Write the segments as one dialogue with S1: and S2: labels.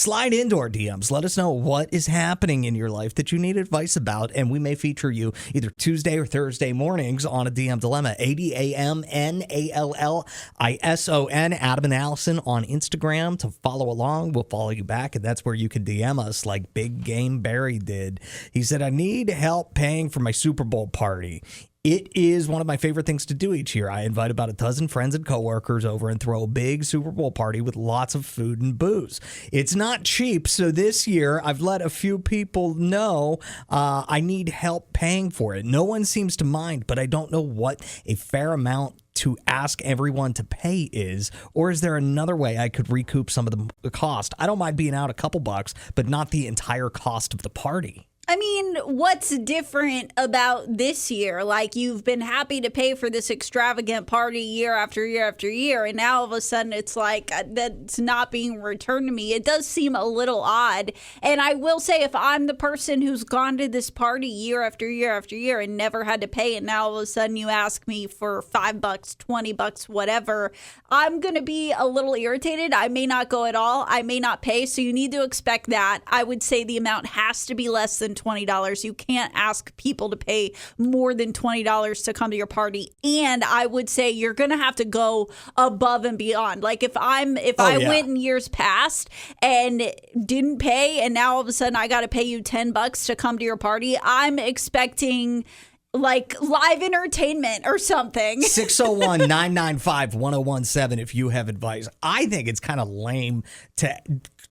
S1: Slide into our DMs. Let us know what is happening in your life that you need advice about, and we may feature you either Tuesday or Thursday mornings on a DM Dilemma. ADAMNALLISON, Adam and Allison on Instagram to follow along. We'll follow you back, and that's where you can DM us like Big Game Barry did. He said, I need help paying for my Super Bowl party. It is one of my favorite things to do each year. I invite about a dozen friends and coworkers over and throw a big Super Bowl party with lots of food and booze. It's not cheap, so this year I've let a few people know I need help paying for it. No one seems to mind, but I don't know what a fair amount to ask everyone to pay is, or is there another way I could recoup some of the cost? I don't mind being out a couple bucks, but not the entire cost of the party.
S2: I mean, what's different about this year? Like, you've been happy to pay for this extravagant party year after year after year, and now all of a sudden it's like that's not being returned to me. It does seem a little odd. And I will say, if I'm the person who's gone to this party year after year after year and never had to pay, and now all of a sudden you ask me for $5, $20, whatever, I'm going to be a little irritated. I may not go at all. I may not pay. So you need to expect that. I would say the amount has to be less than $20. You can't ask people to pay more than $20 to come to your party. And I would say you're going to have to go above and beyond. Like, if I went in years past and didn't pay, and now all of a sudden I got to pay you $10 to come to your party, I'm expecting like live entertainment or something.
S1: 601-995-1017 if you have advice. I think it's kind of lame to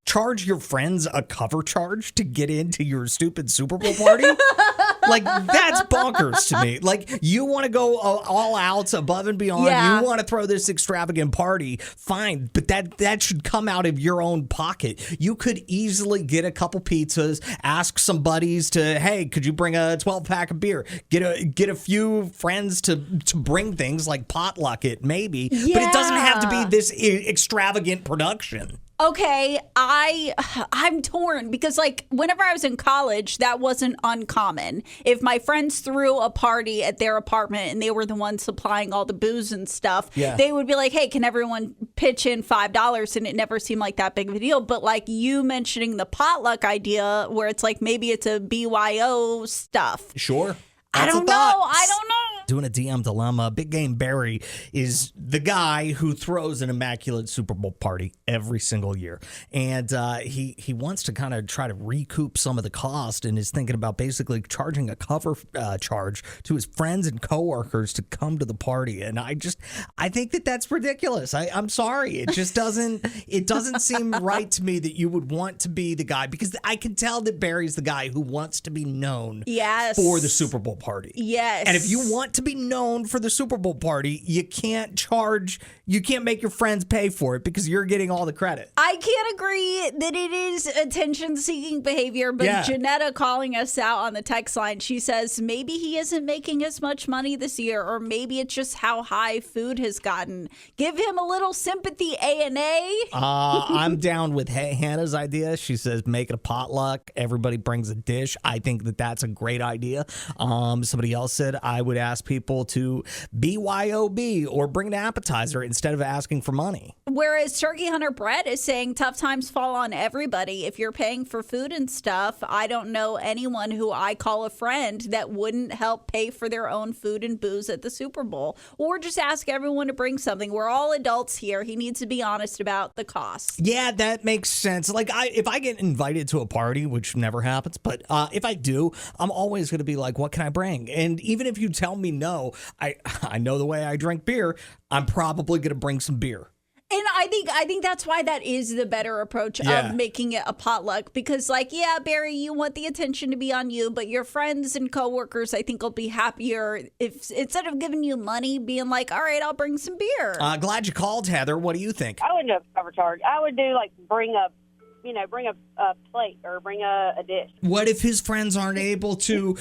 S1: charge your friends a cover charge to get into your stupid Super Bowl party. Like, that's bonkers to me. Like, you want to go all out, above and beyond.
S2: Yeah.
S1: You want to throw this extravagant party. Fine. But that should come out of your own pocket. You could easily get a couple pizzas, ask some buddies to, hey, could you bring a 12-pack of beer? Get a few friends to bring things like potluck it, maybe. Yeah. But it doesn't have to be this extravagant production.
S2: Okay, I'm torn because, like, whenever I was in college, that wasn't uncommon. If my friends threw a party at their apartment and they were the ones supplying all the booze and stuff, they would be like, hey, can everyone pitch in $5? And it never seemed like that big of a deal. But like you mentioning the potluck idea where it's like maybe it's a BYO stuff.
S1: Sure.
S2: I don't know.
S1: Doing a DM Dilemma. Big Game Barry is the guy who throws an immaculate Super Bowl party every single year. And he wants to kind of try to recoup some of the cost and is thinking about basically charging a cover charge to his friends and coworkers to come to the party. And I think that's ridiculous. I'm sorry. It just doesn't seem right to me that you would want to be the guy, because I can tell that Barry's the guy who wants to be known for the Super Bowl party.
S2: Yes.
S1: And if you want to be known for the Super Bowl party, you can't make your friends pay for it because you're getting all the credit.
S2: I can't agree that it is attention-seeking behavior, but Janetta calling us out on the text line, she says maybe he isn't making as much money this year, or maybe it's just how high food has gotten. Give him a little sympathy, A&A.
S1: I'm down with Hannah's idea. She says make it a potluck. Everybody brings a dish. I think that's a great idea. Somebody else said I would ask people to BYOB or bring an appetizer instead of asking for money.
S2: Whereas Turkey Hunter Brett is saying tough times fall on everybody. If you're paying for food and stuff, I don't know anyone who I call a friend that wouldn't help pay for their own food and booze at the Super Bowl, or just ask everyone to bring something. We're all adults here. He needs to be honest about the cost.
S1: Yeah, that makes sense. Like, if I get invited to a party, which never happens, but if I do, I'm always going to be like, what can I bring? And even if you tell me no, I know the way I drink beer, I'm probably going to bring some beer.
S2: And I think that's why that is the better approach of making it a potluck, because, like, yeah, Barry, you want the attention to be on you, but your friends and coworkers, I think, will be happier if instead of giving you money, being like, all right, I'll bring some beer.
S1: Glad you called, Heather. What do you think?
S3: I wouldn't do a cover charge. I would do like bring a plate or bring a dish.
S1: What if his friends aren't able to,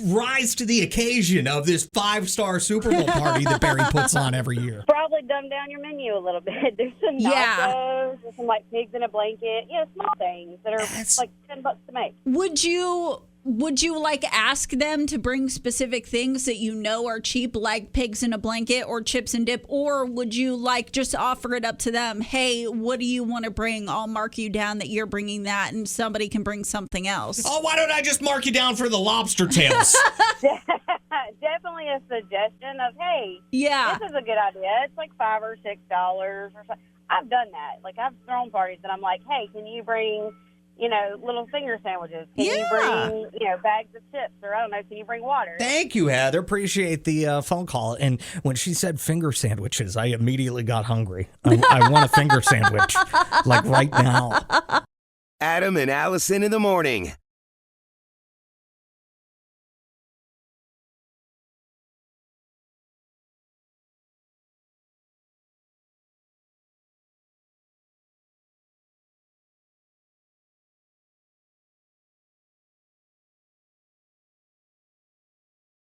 S1: rise to the occasion of this 5-star Super Bowl party that Barry puts on every year?
S3: Probably dumb down your menu a little bit. There's some nachos, there's some like pigs in a blanket, small things that are like $10 to make.
S2: Would you Would you like ask them to bring specific things that you know are cheap, like pigs in a blanket or chips and dip? Or would you like just offer it up to them? Hey, what do you want to bring? I'll mark you down that you're bringing that and somebody can bring something else.
S1: Oh, why don't I just mark you down for the lobster tails?
S3: Definitely a suggestion of, hey,
S2: Yeah.
S3: this is a good idea. It's like $5 or $6 or something. I've done that. Like, I've thrown parties and I'm like, hey, can you bring, little finger sandwiches? Can you bring, bags of chips? Or I don't know, can you bring water?
S1: Thank you, Heather. Appreciate the phone call. And when she said finger sandwiches, I immediately got hungry. I want a finger sandwich, like right now.
S4: Adam and Allison in the morning.